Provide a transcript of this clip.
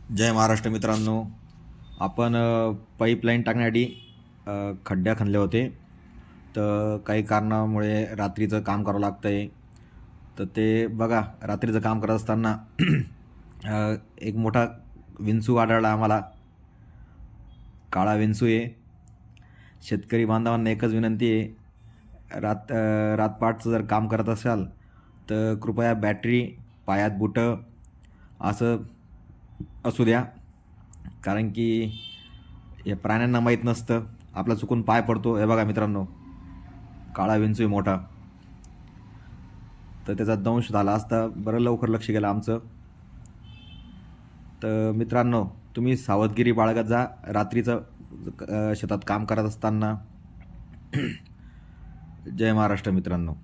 जय महाराष्ट्र मित्रांनो. आपण पाईपलाईन टाकण्यासाठी खड्ड्या खणले होते. तर काही कारणामुळे रात्रीचं काम करावं लागतं आहे. तर ते बघा, रात्रीचं काम करत असताना एक मोठा विंचू आढळला आम्हाला. काळा विंचू आहे. शेतकरी बांधवांना एकच विनंती आहे, रातपाटचं जर काम करत असाल तर कृपया बॅटरी, पायात बुटं असं असू द्या. कारण की या प्राण्यांना माहीत नसतं, आपला चुकून पाय पडतो. हे बघा मित्रांनो, काळा विंचू आहे मोठा. तर त्याचा दंश झाला असता, बरं लवकर लक्ष गेलं आमचं. तर मित्रांनो, तुम्ही सावधगिरी बाळगत जा रात्रीचं शेतात काम करत असताना. जय महाराष्ट्र मित्रांनो.